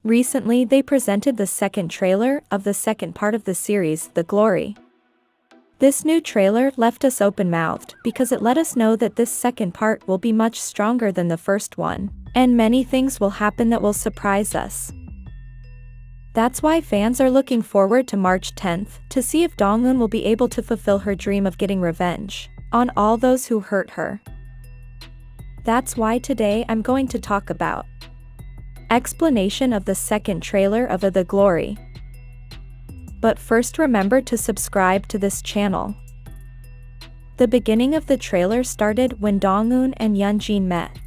Recently they presented the second trailer of the second part of the series, The Glory. This new trailer left us open-mouthed because it let us know that this second part will be much stronger than the first one, and many things will happen that will surprise us. That's why fans are looking forward to March 10th to see if Dong-eun will be able to fulfill her dream of getting revenge on all those who hurt her. That's why today I'm going to talk about explanation of the second trailer of The Glory. But first, remember to subscribe to this channel. The beginning of the trailer started when Dong-eun and Yeon-jin met.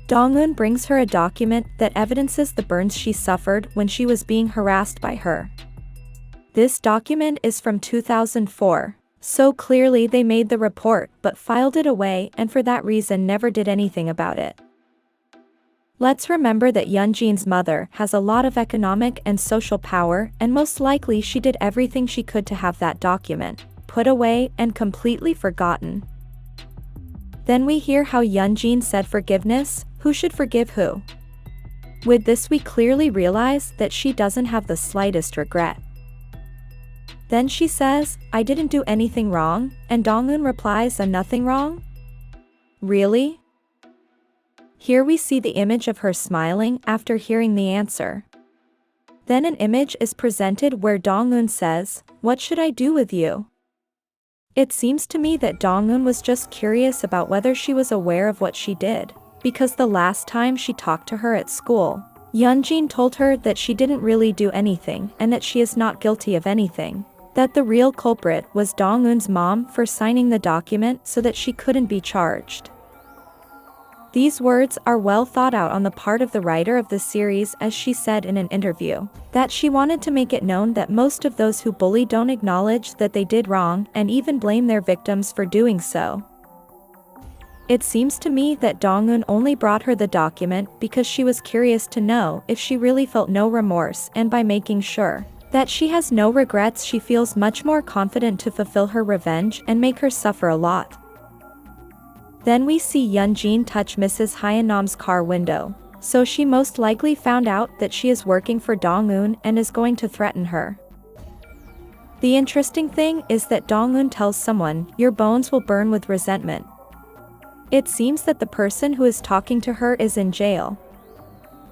Dong-eun brings her a document that evidences the burns she suffered when she was being harassed by her. This document is from 2004, so clearly they made the report but filed it away and for that reason never did anything about it. Let's remember that Yeon-jin's mother has a lot of economic and social power, and most likely she did everything she could to have that document put away and completely forgotten. Then we hear how Yeon-jin said forgiveness. Who should forgive who? With this we clearly realize that she doesn't have the slightest regret. Then she says, "I didn't do anything wrong," and Dong-eun replies, "Nothing wrong? Really?" Here we see the image of her smiling after hearing the answer. Then an image is presented where Dong-eun says, "What should I do with you?" It seems to me that Dong-eun was just curious about whether she was aware of what she did, because the last time she talked to her at school, Yeon-jin told her that she didn't really do anything and that she is not guilty of anything, that the real culprit was Dong-eun's mom for signing the document so that she couldn't be charged. These words are well thought out on the part of the writer of the series, as she said in an interview, that she wanted to make it known that most of those who bully don't acknowledge that they did wrong and even blame their victims for doing so. It seems to me that Dong-eun only brought her the document because she was curious to know if she really felt no remorse, and by making sure that she has no regrets she feels much more confident to fulfill her revenge and make her suffer a lot. Then we see Yeon-jin touch Mrs. Hye-nam's car window, so she most likely found out that she is working for Dong-eun and is going to threaten her. The interesting thing is that Dong-eun tells someone, "Your bones will burn with resentment." It seems that the person who is talking to her is in jail,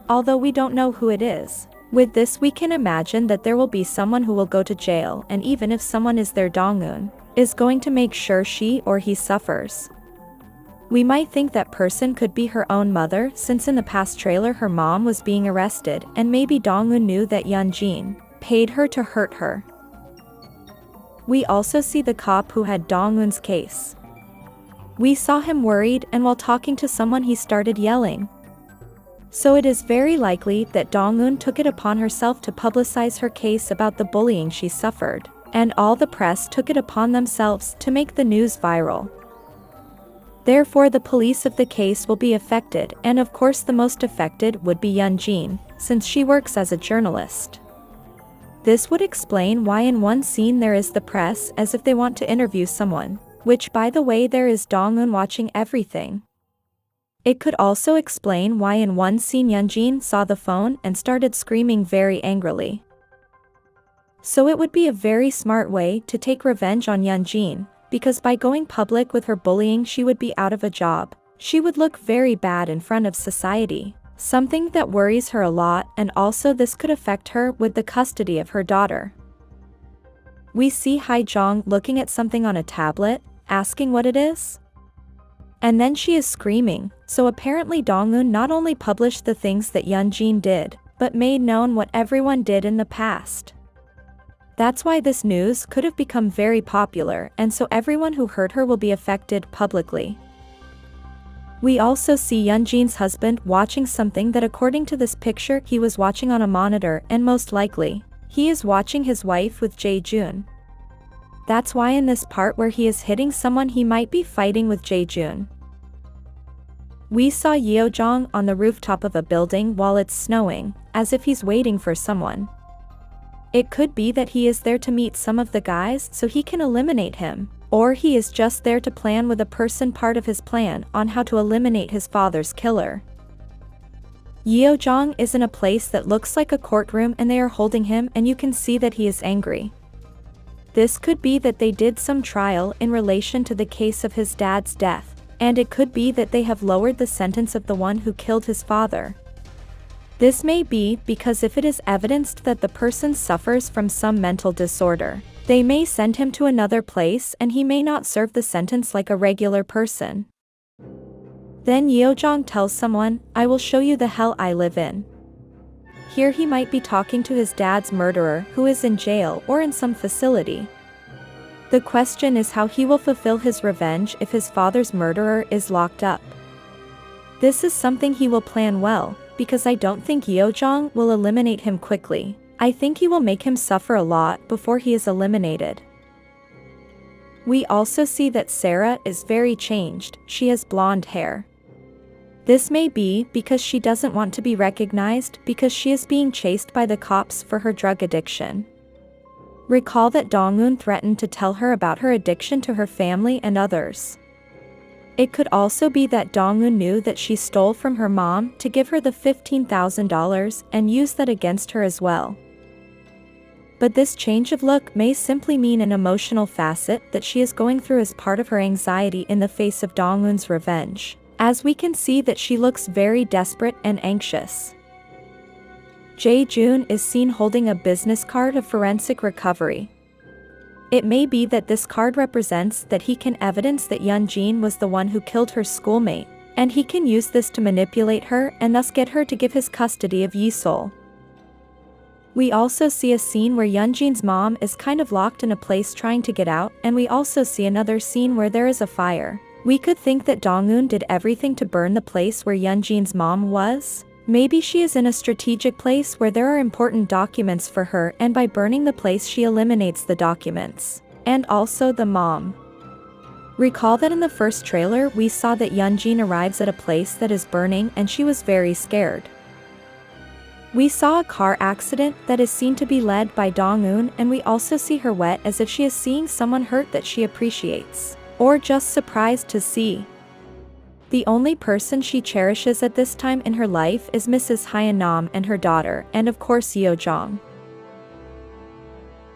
although we don't know who it is. With this we can imagine that there will be someone who will go to jail, and even if someone is there, Dong-eun is going to make sure she or he suffers. We might think that person could be her own mother, since in the past trailer her mom was being arrested, and maybe Dong-eun knew that Yeon-jin paid her to hurt her. We also see the cop who had Dong-eun's case. We saw him worried, and while talking to someone he started yelling. So it is very likely that Dong-eun took it upon herself to publicize her case about the bullying she suffered, and all the press took it upon themselves to make the news viral. Therefore the police of the case will be affected, and of course the most affected would be Yeon-jin, since she works as a journalist. This would explain why in one scene there is the press as if they want to interview someone, which by the way there is Dong-eun watching everything. It could also explain why in one scene Yeon-jin saw the phone and started screaming very angrily. So it would be a very smart way to take revenge on Yeon-jin, because by going public with her bullying she would be out of a job. She would look very bad in front of society, something that worries her a lot, and also this could affect her with the custody of her daughter. We see Hae-jong looking at something on a tablet, asking what it is. And then she is screaming, so apparently Dong-eun not only published the things that Yeon-jin did, but made known what everyone did in the past. That's why this news could have become very popular, and so everyone who hurt her will be affected publicly. We also see Yeon-jin's husband watching something that according to this picture he was watching on a monitor, and most likely, he is watching his wife with Jae-jun. That's why in this part where he is hitting someone he might be fighting with Jae-jun. We saw Yeo-jong on the rooftop of a building while it's snowing, as if he's waiting for someone. It could be that he is there to meet some of the guys so he can eliminate him, or he is just there to plan with a person part of his plan on how to eliminate his father's killer. Yeo-jong is in a place that looks like a courtroom and they are holding him and you can see that he is angry. This could be that they did some trial in relation to the case of his dad's death, and it could be that they have lowered the sentence of the one who killed his father. This may be because if it is evidenced that the person suffers from some mental disorder, they may send him to another place and he may not serve the sentence like a regular person. Then Yeo-jong tells someone, "I will show you the hell I live in." Here he might be talking to his dad's murderer who is in jail or in some facility. The question is how he will fulfill his revenge if his father's murderer is locked up. This is something he will plan well, because I don't think Yeo-jong will eliminate him quickly. I think he will make him suffer a lot before he is eliminated. We also see that Sarah is very changed. She has blonde hair. This may be because she doesn't want to be recognized because she is being chased by the cops for her drug addiction. Recall that Dong-eun threatened to tell her about her addiction to her family and others. It could also be that Dong-eun knew that she stole from her mom to give her the $15,000 and used that against her as well. But this change of look may simply mean an emotional facet that she is going through as part of her anxiety in the face of Dong-eun's revenge, as we can see that she looks very desperate and anxious. Jae-joon is seen holding a business card of forensic recovery. It may be that this card represents that he can evidence that Yeon-jin was the one who killed her schoolmate, and he can use this to manipulate her and thus get her to give his custody of Yi-sol. We also see a scene where Yeon-jin's mom is kind of locked in a place trying to get out, and we also see another scene where there is a fire. We could think that Dong-eun did everything to burn the place where Yeon-jin's mom was. Maybe she is in a strategic place where there are important documents for her, and by burning the place she eliminates the documents. And also the mom. Recall that in the first trailer we saw that Yeon-jin arrives at a place that is burning and she was very scared. We saw a car accident that is seen to be led by Dong-eun, and we also see her wet as if she is seeing someone hurt that she appreciates, or just surprised to see. The only person she cherishes at this time in her life is Mrs. Hye-nam and her daughter, and of course Yeo-jong.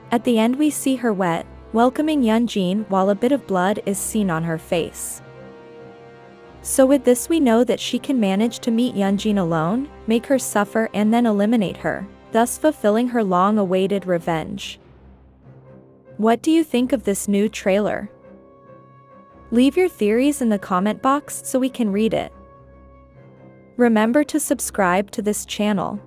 At the end we see her wet, welcoming Yeon-jin while a bit of blood is seen on her face. So with this we know that she can manage to meet Yeon-jin alone, make her suffer and then eliminate her, thus fulfilling her long-awaited revenge. What do you think of this new trailer? Leave your theories in the comment box so we can read it. Remember to subscribe to this channel.